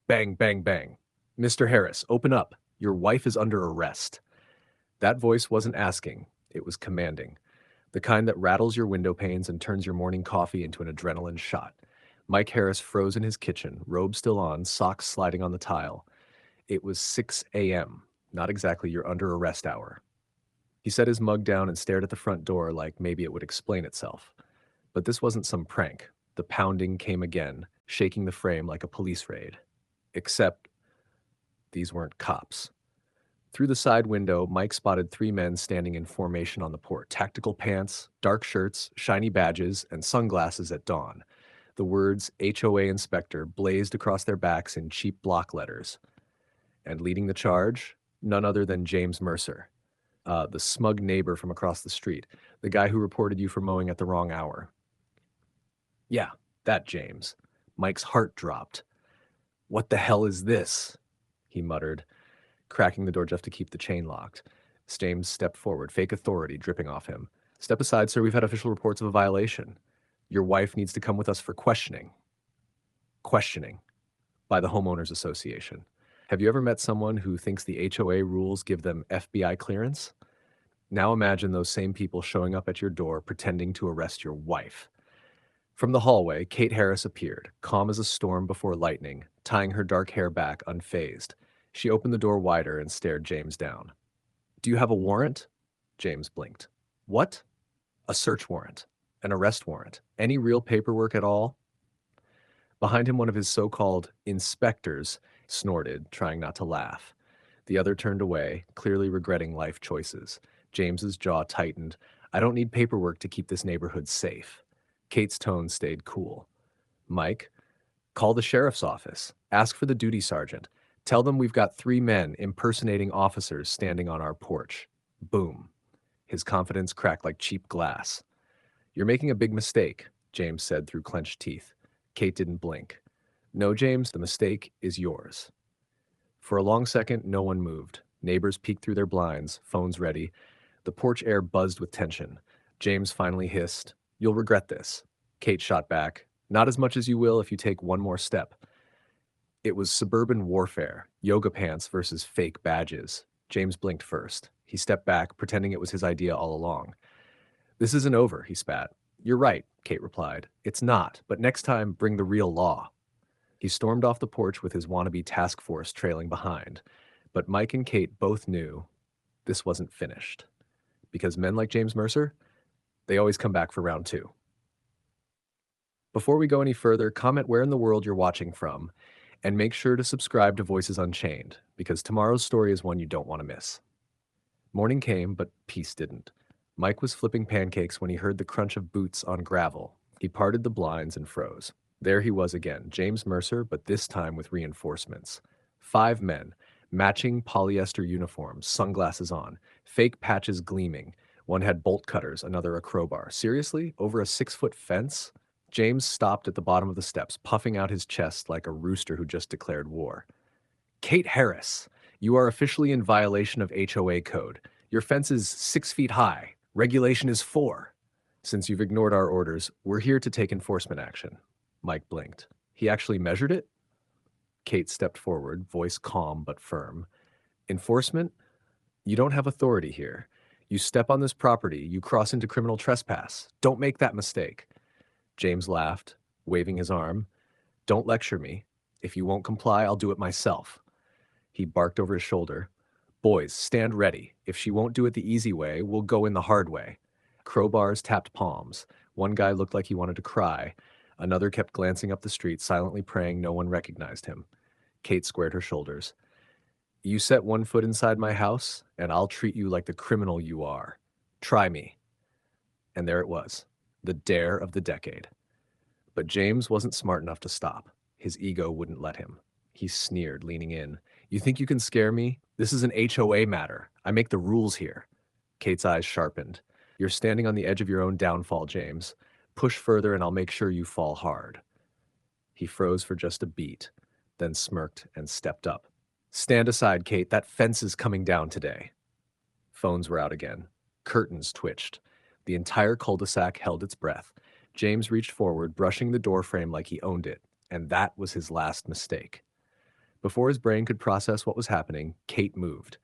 Bang, bang, bang. Mr. Harris, open up. Your wife is under arrest. That voice wasn't asking, it was commanding. The kind that rattles your window panes and turns your morning coffee into an adrenaline shot. Mike Harris froze in his kitchen, robe still on, socks sliding on the tile. It was 6 a.m., not exactly your under arrest hour. He set his mug down and stared at the front door like maybe it would explain itself. But this wasn't some prank. The pounding came again, shaking the frame like a police raid. Except these weren't cops. Through the side window, Mike spotted three men standing in formation on the porch. Tactical pants, dark shirts, shiny badges, and sunglasses at dawn. The words HOA inspector blazed across their backs in cheap block letters. And leading the charge, none other than James Mercer, the smug neighbor from across the street, the guy who reported you for mowing at the wrong hour. Yeah, that James. Mike's heart dropped. What the hell is this? He muttered, cracking the door just to keep the chain locked. James stepped forward, fake authority dripping off him. Step aside, sir. We've had official reports of a violation. Your wife needs to come with us for questioning. Questioning by the Homeowners Association. Have you ever met someone who thinks the HOA rules give them FBI clearance? Now imagine those same people showing up at your door pretending to arrest your wife. From the hallway, Kate Harris appeared, calm as a storm before lightning, tying her dark hair back unfazed. She opened the door wider and stared James down. Do you have a warrant? James blinked. What? A search warrant. An arrest warrant. Any real paperwork at all? Behind him, one of his so-called inspectors snorted, trying not to laugh. The other turned away, clearly regretting life choices. James's jaw tightened. I don't need paperwork to keep this neighborhood safe. Kate's tone stayed cool. Mike, call the sheriff's office. Ask for the duty sergeant. Tell them we've got three men impersonating officers standing on our porch. Boom. His confidence cracked like cheap glass. You're making a big mistake, James said through clenched teeth. Kate didn't blink. No, James, the mistake is yours. For a long second, no one moved. Neighbors peeked through their blinds, phones ready. The porch air buzzed with tension. James finally hissed, You'll regret this. Kate shot back. Not as much as you will if you take one more step. It was suburban warfare, yoga pants versus fake badges. James blinked first. He stepped back, pretending it was his idea all along. This isn't over, he spat. You're right, Kate replied. It's not, but next time, bring the real law. He stormed off the porch with his wannabe task force trailing behind. But Mike and Kate both knew this wasn't finished. Because men like James Mercer, they always come back for round two. Before we go any further, comment where in the world you're watching from, and make sure to subscribe to Voices Unchained, because tomorrow's story is one you don't want to miss. Morning came, but peace didn't. Mike was flipping pancakes when he heard the crunch of boots on gravel. He parted the blinds and froze. There he was again, James Mercer, but this time with reinforcements. 5 men, matching polyester uniforms, sunglasses on, fake patches gleaming. One had bolt cutters, another a crowbar. Seriously? Over a 6-foot fence? James stopped at the bottom of the steps, puffing out his chest like a rooster who just declared war. Kate Harris, you are officially in violation of HOA code. Your fence is 6 feet high. Regulation is 4. Since you've ignored our orders, we're here to take enforcement action. Mike blinked. He actually measured it? Kate stepped forward, voice calm but firm. Enforcement? You don't have authority here. You step on this property, you cross into criminal trespass. Don't make that mistake. James laughed, waving his arm. Don't lecture me. If you won't comply, I'll do it myself. He barked over his shoulder. Boys, stand ready. If she won't do it the easy way, we'll go in the hard way. Crowbars tapped palms. One guy looked like he wanted to cry. Another kept glancing up the street, silently praying no one recognized him. Kate squared her shoulders. You set one foot inside my house, and I'll treat you like the criminal you are. Try me. And there it was, the dare of the decade. But James wasn't smart enough to stop. His ego wouldn't let him. He sneered, leaning in. You think you can scare me? This is an HOA matter. I make the rules here. Kate's eyes sharpened. You're standing on the edge of your own downfall, James. Push further and I'll make sure you fall hard. He froze for just a beat, then smirked and stepped up. Stand aside, Kate. That fence is coming down today. Phones were out again. Curtains twitched. The entire cul-de-sac held its breath. James reached forward, brushing the doorframe like he owned it, and that was his last mistake. Before his brain could process what was happening, Kate moved.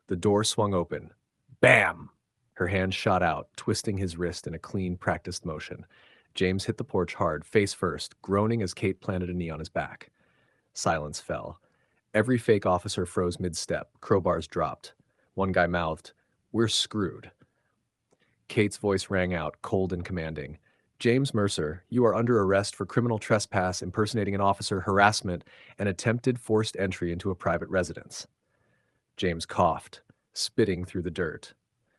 The door swung open. Bam! Her hand shot out, twisting his wrist in a clean, practiced motion. James hit the porch hard, face first, groaning as Kate planted a knee on his back. Silence fell. Every fake officer froze mid-step. Crowbars dropped. One guy mouthed, "We're screwed." Kate's voice rang out, cold and commanding. "James Mercer, you are under arrest for criminal trespass, impersonating an officer, harassment, and attempted forced entry into a private residence." James coughed, spitting through the dirt.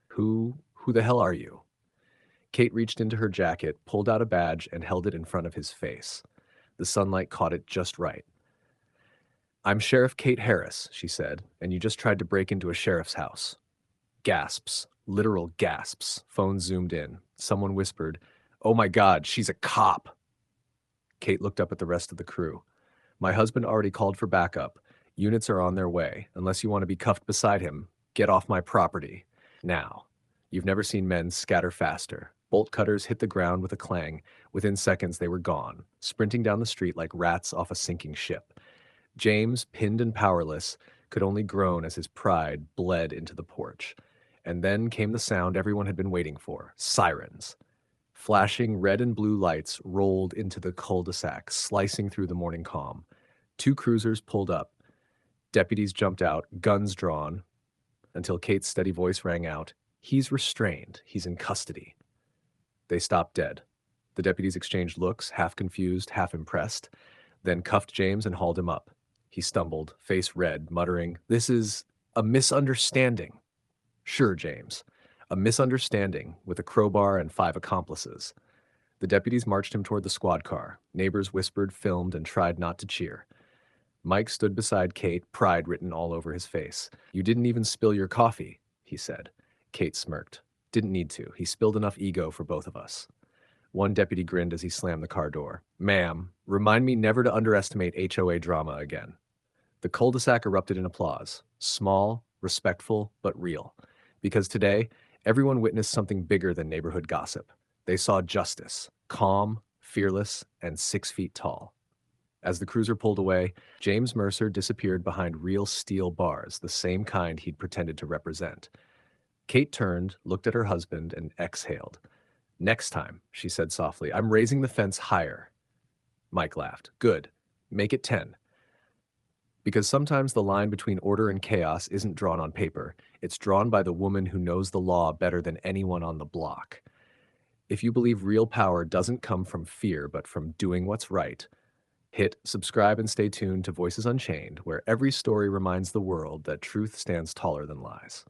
Who the hell are you?" Kate reached into her jacket, pulled out a badge, and held it in front of his face. The sunlight caught it just right. "I'm Sheriff Kate Harris," she said, "and you just tried to break into a sheriff's house." Gasps, literal gasps. Phone zoomed in. Someone whispered, "Oh my God, she's a cop." Kate looked up at the rest of the crew. "My husband already called for backup. Units are on their way. Unless you want to be cuffed beside him, get off my property. Now." You've never seen men scatter faster. Bolt cutters hit the ground with a clang. Within seconds, they were gone, sprinting down the street like rats off a sinking ship. James, pinned and powerless, could only groan as his pride bled into the porch. And then came the sound everyone had been waiting for: sirens. Flashing red and blue lights rolled into the cul-de-sac, slicing through the morning calm. Two cruisers pulled up. Deputies jumped out, guns drawn, until Kate's steady voice rang out, "He's restrained. He's in custody." They stopped dead. The deputies exchanged looks, half confused, half impressed, then cuffed James and hauled him up. He stumbled, face red, muttering, "This is a misunderstanding." "Sure, James. A misunderstanding with a crowbar and 5 accomplices." The deputies marched him toward the squad car. Neighbors whispered, filmed, and tried not to cheer. Mike stood beside Kate, pride written all over his face. "You didn't even spill your coffee," he said. Kate smirked. "Didn't need to. He spilled enough ego for both of us." One deputy grinned as he slammed the car door. "Ma'am, remind me never to underestimate HOA drama again." The cul-de-sac erupted in applause. Small, respectful, but real. Because today, everyone witnessed something bigger than neighborhood gossip. They saw justice, calm, fearless, and 6 feet tall. As the cruiser pulled away, James Mercer disappeared behind real steel bars, the same kind he'd pretended to represent. Kate turned, looked at her husband, and exhaled. "Next time," she said softly, "I'm raising the fence higher." Mike laughed. "Good. Make it 10. Because sometimes the line between order and chaos isn't drawn on paper. It's drawn by the woman who knows the law better than anyone on the block. If you believe real power doesn't come from fear, but from doing what's right, hit subscribe and stay tuned to Voices Unchained, where every story reminds the world that truth stands taller than lies.